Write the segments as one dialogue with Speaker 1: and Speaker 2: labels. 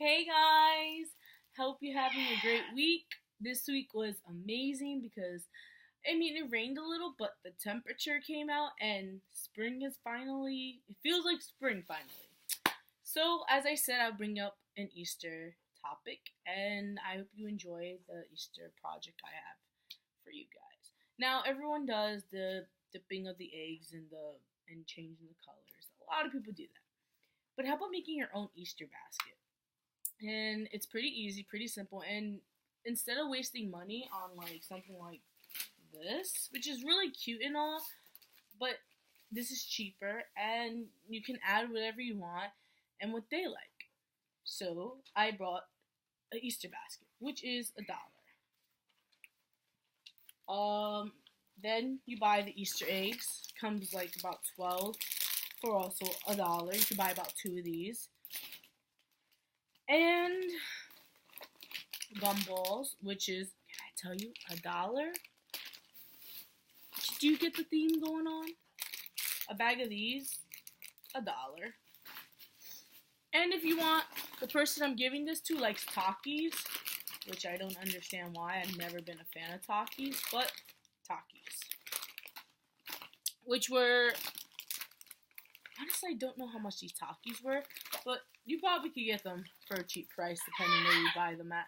Speaker 1: Hey guys! Hope you're having a great week. This week was amazing because, it rained a little, but the temperature came out and spring is finally, it feels like spring finally. So, as I said, I'll bring up an Easter topic and I hope you enjoy the Easter project I have for you guys. Now, everyone does the dipping of the eggs and changing the colors. A lot of people do that. But how about making your own Easter basket? And it's pretty easy, pretty simple. And instead of wasting money on like something like this, which is really cute and all, but this is cheaper and you can add whatever you want and what they like. So I brought an Easter basket, which is $1. Then you buy the Easter eggs. Comes like about 12 for also $1. You can buy about 2 of these. And gumballs, which is, can I tell you, $1? Do you get the theme going on? A bag of these, $1. And if you want, the person I'm giving this to likes Takis, which I don't understand why. I've never been a fan of Takis, but Takis. Which were, honestly, I don't know how much these Takis were, but you probably could get them for a cheap price depending where you buy them at.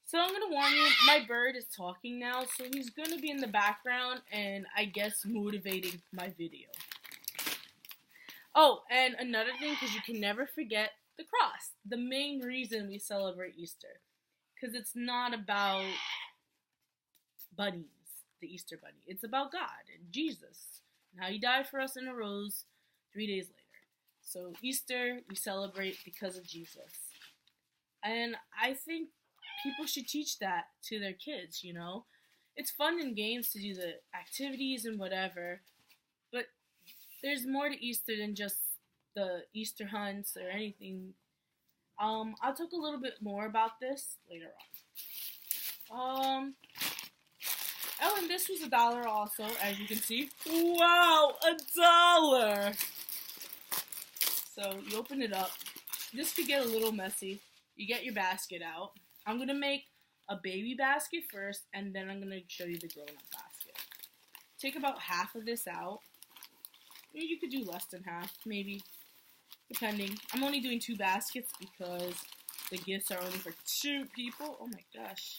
Speaker 1: So I'm going to warn you, my bird is talking now, so he's going to be in the background and I guess motivating my video. Oh, and another thing, because you can never forget the cross. The main reason we celebrate Easter. Because it's not about bunnies, the Easter bunny. It's about God and Jesus and how he died for us in a rose 3 days later. So Easter, we celebrate because of Jesus. And I think people should teach that to their kids, you know. It's fun in games to do the activities and whatever, but there's more to Easter than just the Easter hunts or anything. I'll talk a little bit more about this later on. Oh, and this was $1 also, as you can see. Wow, $1! So you open it up. This could get a little messy. You get your basket out. I'm going to make a baby basket first, and then I'm going to show you the grown-up basket. Take about half of this out. You could do less than half, maybe, depending. I'm only doing 2 baskets because the gifts are only for 2 people. Oh my gosh.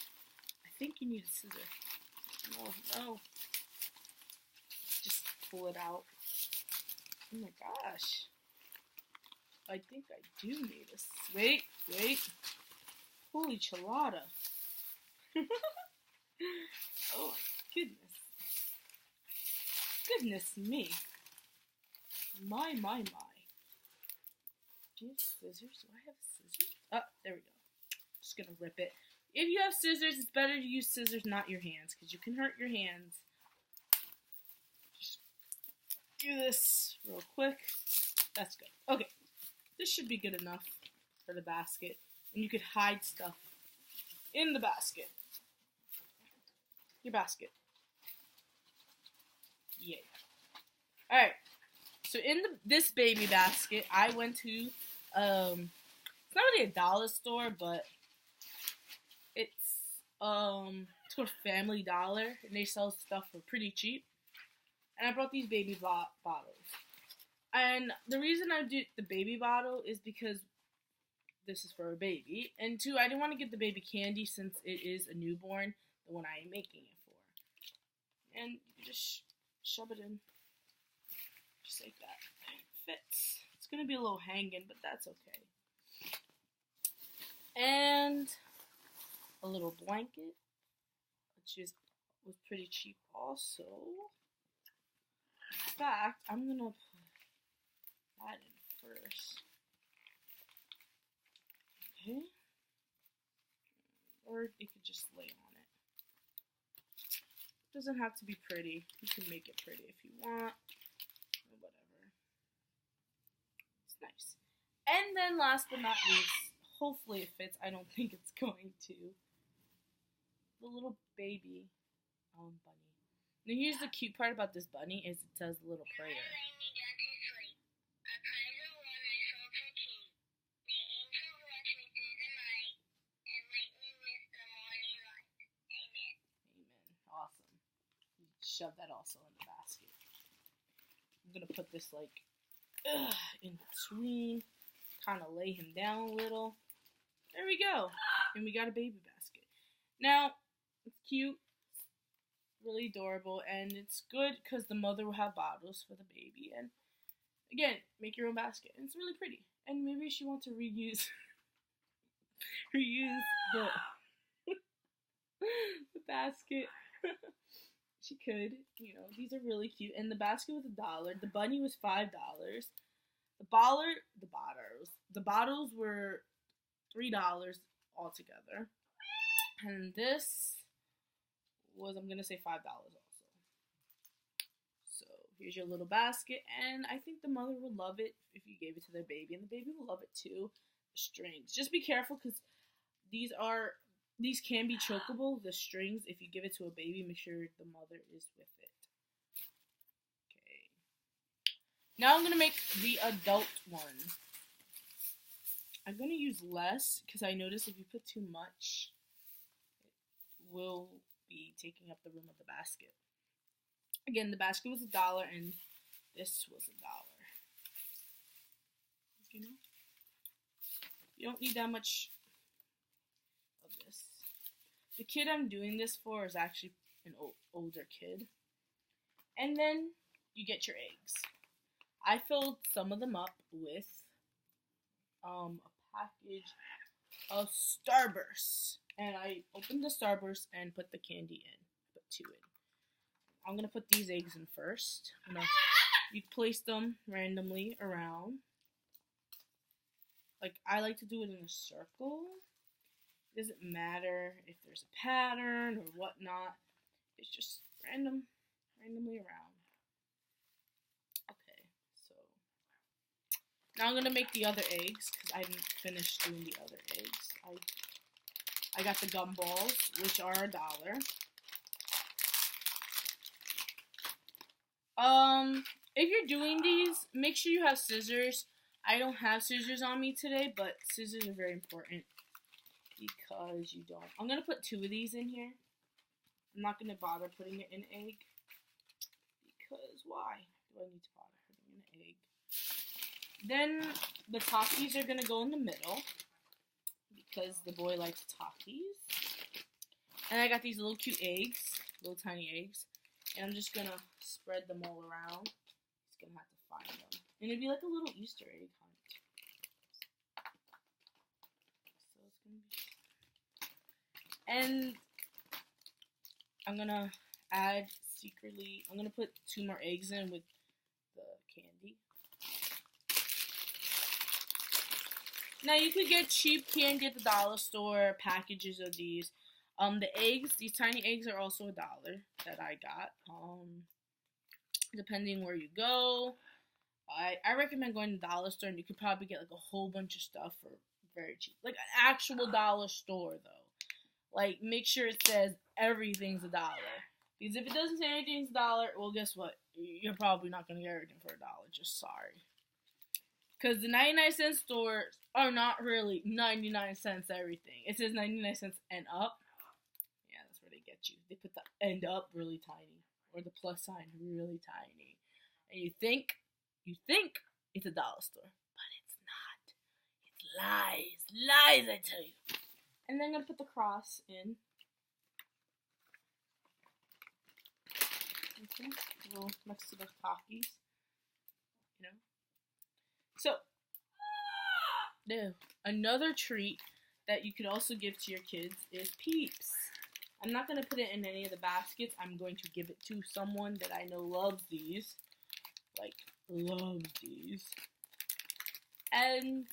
Speaker 1: I think you need a scissor. No. Just pull it out. Oh my gosh. I think I do need this. Wait. Holy chalada. Oh my goodness. Goodness me. My. Do you have scissors? Do I have scissors? Oh, there we go. Just gonna rip it. If you have scissors, it's better to use scissors, not your hands, because you can hurt your hands. Just do this real quick. That's good. Okay. This should be good enough for the basket. And you could hide stuff in the basket. Your basket. Yeah. Alright. So in this baby basket, I went to, it's not really a dollar store, but it's called Family Dollar. And they sell stuff for pretty cheap. And I brought these baby bottles. And the reason I did the baby bottle is because this is for a baby. And 2, I didn't want to get the baby candy since it is a newborn, the one I am making it for. And you just shove it in. Just like that. It fits. It's going to be a little hanging, but that's okay. And a little blanket, which was pretty cheap also. In fact, I'm going to put that in first. Okay. Or you could just lay on it. It doesn't have to be pretty. You can make it pretty if you want. Or whatever. It's nice. And then last but not least, hopefully it fits. I don't think it's going to. The little baby bunny. Now here's the cute part about this bunny is it says a little prayer. shove that also in the basket. I'm gonna put this like in between, kind of lay him down a little. There we go, and we got a baby basket. Now it's cute, really adorable, and it's good because the mother will have bottles for the baby. And again, make your own basket, and it's really pretty. And maybe she wants to reuse the the basket. She could, you know, these are really cute. And the basket was $1. The bunny was $5. The bottles were $3 altogether. And this was, I'm gonna say, $5 also. So here's your little basket, and I think the mother would love it if you gave it to their baby, and the baby will love it too. The strings, just be careful because these can be chokeable. The strings, if you give it to a baby, make sure the mother is with it. Okay. Now I'm gonna make the adult one. I'm gonna use less because I noticed if you put too much, it will be taking up the room of the basket. Again, the basket was $1 and this was $1. You know, you don't need that much of this. The kid I'm doing this for is actually an older kid. And then you get your eggs. I filled some of them up with a package of Starbursts. And I opened the Starburst and put the candy in. Put 2 in. I'm going to put these eggs in first. You place them randomly around. Like, I like to do it in a circle. It doesn't matter if there's a pattern or whatnot. It's just randomly around. Okay, so now I'm going to make the other eggs because I didn't finish doing the other eggs. I got the gumballs, which are $1. If you're doing these, make sure you have scissors. I don't have scissors on me today, but scissors are very important because you don't. I'm going to put 2 of these in here. I'm not going to bother putting it in an egg because why do I need to bother putting in an egg? Then the Takis are going to go in the middle because the boy likes Takis. And I got these little cute eggs, little tiny eggs. And I'm just going to spread them all around. Just going to have to find them. And it'd be like a little Easter egg hunt. So it's going to be... And I'm going to add secretly... I'm going to put 2 more eggs in with the candy. Now you could get cheap candy at the dollar store, packages of these. The eggs, these tiny eggs are also $1 that I got. Depending where you go. I recommend going to the dollar store, and you could probably get like a whole bunch of stuff for very cheap. Like an actual dollar store though. Like make sure it says everything's $1. Because if it doesn't say anything's $1, well guess what? You're probably not gonna get everything for $1. Just sorry. Because the 99-cent stores are not really 99 cents everything. It says 99 cents and up. Yeah, that's where they get you. They put the end up really tiny. Or the plus sign really tiny. And you think it's a dollar store. But it's not. It's lies. Lies, I tell you. And then I'm going to put the cross in. Okay. A little next to the Takis. You know. So, another treat that you could also give to your kids is Peeps. I'm not going to put it in any of the baskets. I'm going to give it to someone that I know loves these. Like, loves these. And,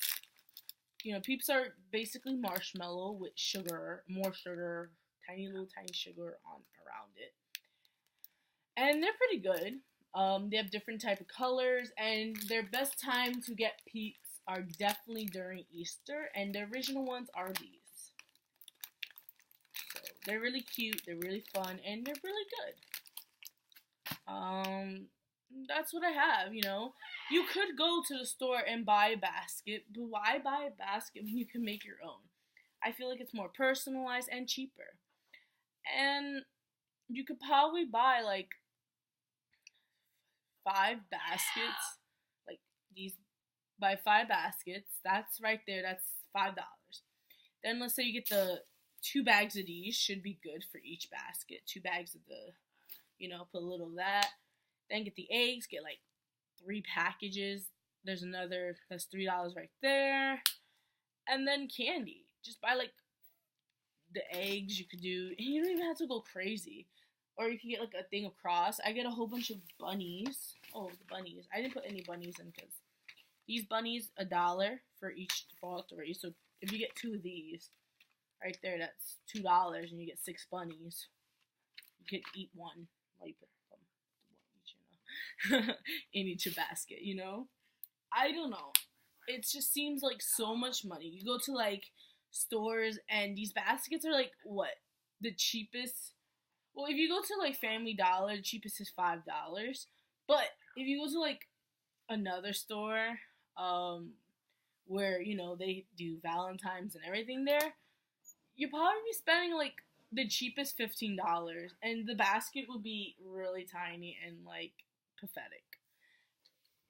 Speaker 1: you know, Peeps are basically marshmallow with sugar, more sugar, tiny sugar around it. And they're pretty good. They have different type of colors, and their best time to get Peeps are definitely during Easter, and the original ones are these. So they're really cute, they're really fun, and they're really good. That's what I have, you know. You could go to the store and buy a basket, but why buy a basket when you can make your own? I feel like it's more personalized and cheaper. And you could probably buy like 5 baskets, like these, buy 5 baskets, that's right there, that's $5. Then let's say you get the 2 bags of these, should be good for each basket. 2 bags of the, put a little of that. Then get the eggs, get like 3 packages. There's another, that's $3 right there. And then candy. Just buy like the eggs, you could do, and you don't even have to go crazy. Or you can get like a thing of cross. I get a whole bunch of bunnies. Oh, the bunnies. I didn't put any bunnies in because these bunnies, $1 for each, for all 3. So if you get 2 of these, right there, that's $2, and you get 6 bunnies. You could eat one while you put one each, in each basket, I don't know. It just seems like so much money. You go to like stores, and these baskets are like, what? The cheapest? Well, if you go to like Family Dollar, the cheapest is $5. But if you go to like another store, where, they do Valentine's and everything there, you'll probably be spending like the cheapest $15, and the basket will be really tiny and like pathetic,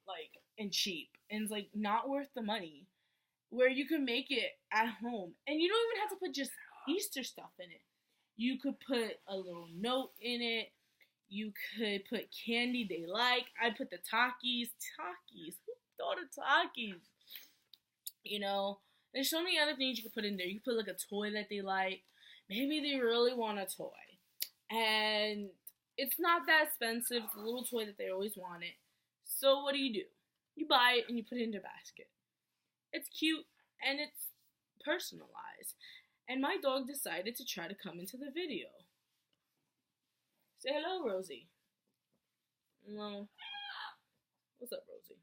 Speaker 1: like, and cheap, and it's like not worth the money, where you can make it at home, and you don't even have to put just Easter stuff in it. You could put a little note in it. You could put candy they like. I put the Takis. Who thought of Takis? There's so many other things you could put in there. You could put like a toy that they like. Maybe they really want a toy, and it's not that expensive. It's a little toy that they always wanted. So what do? You buy it and you put it in their basket. It's cute and it's personalized. And my dog decided to try to come into the video. Say hello, Rosie. Hello. What's up, Rosie?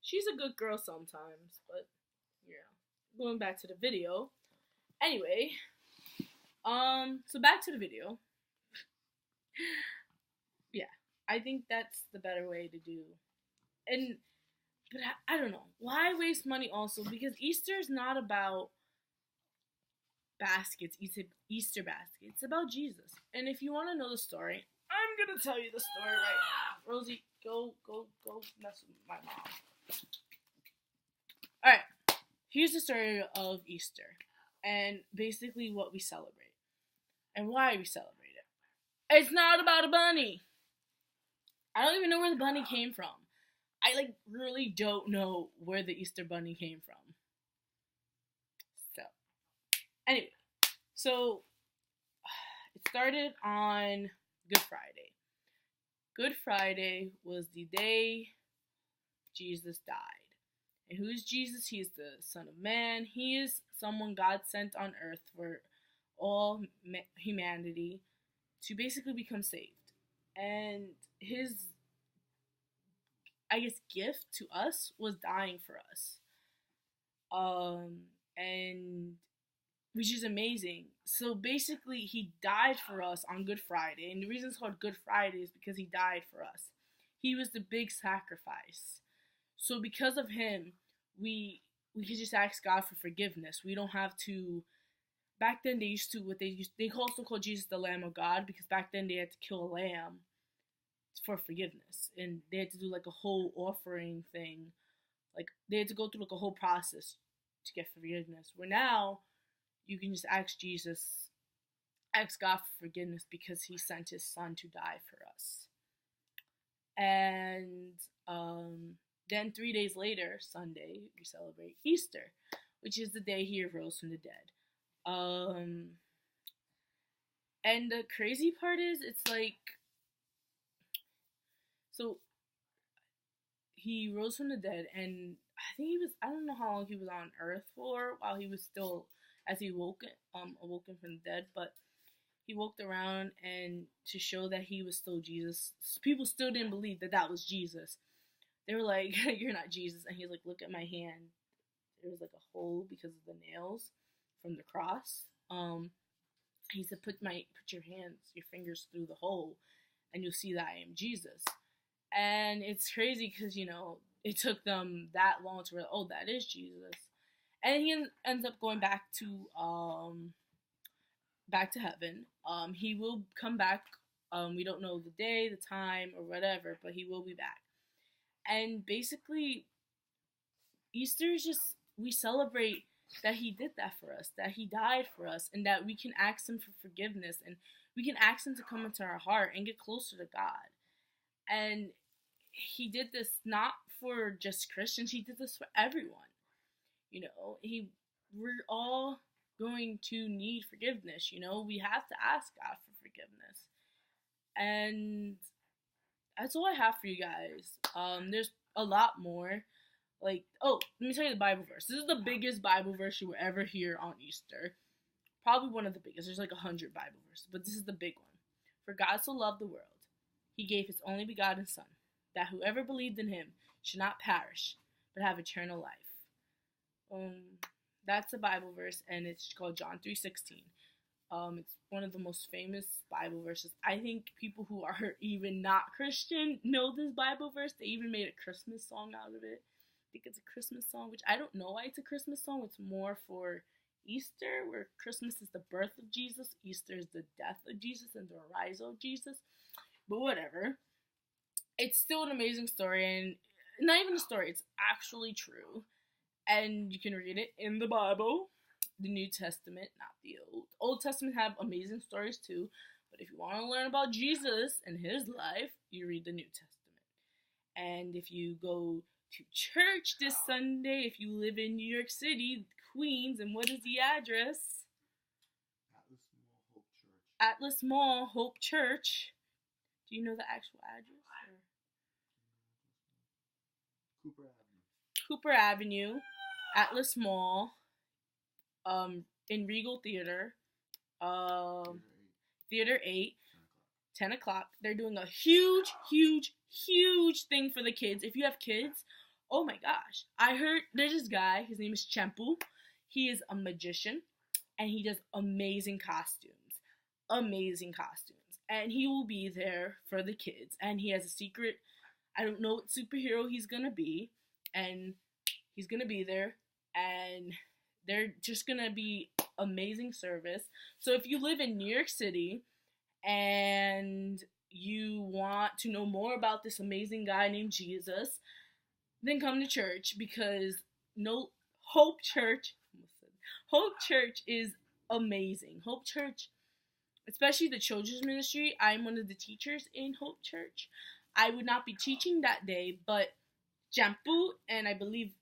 Speaker 1: She's a good girl sometimes, but yeah. Going back to the video. Anyway, so back to the video. Yeah, I think that's the better way to do. But I don't know. Why waste money also? Because Easter is not about baskets, Easter baskets. It's about Jesus. And if you want to know the story, I'm going to tell you the story right now. Rosie, go mess with my mom. Alright, here's the story of Easter. And basically what we celebrate. And why we celebrate it. It's not about a bunny. I don't even know where the bunny came from. I really don't know where the Easter bunny came from. So, anyway, it started on Good Friday. Good Friday was the day Jesus died. And who is Jesus? He is the Son of Man. He is someone God sent on earth for all humanity to basically become saved. And his, gift to us was dying for us. And which is amazing. So basically, he died for us on Good Friday. And the reason it's called Good Friday is because he died for us. He was the big sacrifice. So because of him, we could just ask God for forgiveness. We don't have to. Back then, they also called Jesus the Lamb of God, because back then they had to kill a lamb for forgiveness, and they had to do like a whole offering thing. Like they had to go through like a whole process to get forgiveness. Where now, you can just ask God for forgiveness because he sent his son to die for us. And then 3 days later, Sunday, we celebrate Easter, which is the day he arose from the dead. And the crazy part is, it's like, so he rose from the dead, and I think I don't know how long he was on earth for, while he was still, as he awoken from the dead, but he walked around, and to show that he was still Jesus, people still didn't believe that was Jesus. They were like, you're not Jesus. And he's like, look at my hand. There was like a hole because of the nails from the cross. He said, put your fingers through the hole, and you'll see that I am Jesus. And it's crazy because, it took them that long to realize, oh, that is Jesus. And he ends up going back to heaven. He will come back We don't know the day, the time, or whatever, but he will be back. And basically, Easter is just, we celebrate that he did that for us, that he died for us, and that we can ask him for forgiveness, and we can ask him to come into our heart and get closer to God. And he did this not for just Christians, he did this for everyone. You know, we're all going to need forgiveness, you know? We have to ask God for forgiveness. And that's all I have for you guys. There's a lot more. Like, oh, let me tell you the Bible verse. This is the biggest Bible verse you will ever hear on Easter. Probably one of the biggest. There's like 100 Bible verses, but this is the big one. For God so loved the world, he gave his only begotten Son, that whoever believed in him should not perish, but have eternal life. That's a Bible verse, and it's called John 3:16. It's one of the most famous Bible verses. I think people who are even not Christian know this Bible verse. They even made a Christmas song out of it. I think it's a Christmas song, which I don't know why it's a Christmas song. It's more for Easter, where Christmas is the birth of Jesus, Easter is the death of Jesus and the rise of Jesus. But whatever. It's still an amazing story, and not even a story, it's actually true. And you can read it in the Bible, the New Testament, not the Old. Old Testament have amazing stories too, but if you want to learn about Jesus and his life, you read the New Testament. And if you go to church this Sunday, if you live in New York City, Queens, and what is the address? Atlas Mall, Hope Church. Do you know the actual address? Cooper Avenue, Atlas Mall, in Regal Theater, Theater 8, 10 o'clock. They're doing a huge, huge, huge thing for the kids. If you have kids, oh my gosh. I heard there's this guy, his name is Chempu. He is a magician, and he does amazing costumes. Amazing costumes. And he will be there for the kids. And he has a secret, I don't know what superhero he's gonna be. And he's gonna be there. And they're just gonna be amazing service. So if you live in New York City and you want to know more about this amazing guy named Jesus, then come to church, because Hope Church is amazing. Hope Church, especially the children's ministry. I'm one of the teachers in Hope Church. I would not be teaching that day, but Jampu and I believe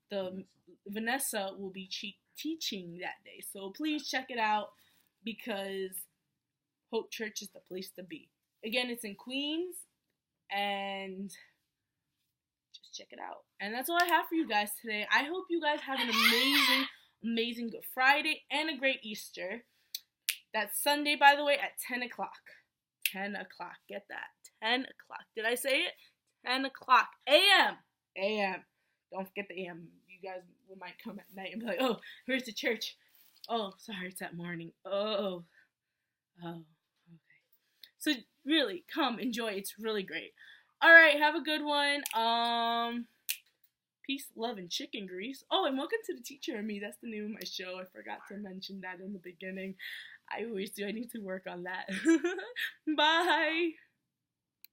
Speaker 1: Vanessa will be teaching that day. So please check it out, because Hope Church is the place to be. Again, it's in Queens, and just check it out. And that's all I have for you guys today. I hope you guys have an amazing Good Friday and a great Easter. That's Sunday, by the way, at 10 o'clock. 10 o'clock. Get that. 10 o'clock. Did I say it? 10 o'clock. A.M. A.M. Don't forget the A.M. You guys might come at night and be like, oh, where's the church? Oh, sorry, it's at morning. Oh, okay. So really, come, enjoy. It's really great. All right, have a good one. Peace, love, and chicken grease. Oh, and welcome to The Teacher and Me. That's the name of my show. I forgot to mention that in the beginning. I always do. I need to work on that. Bye.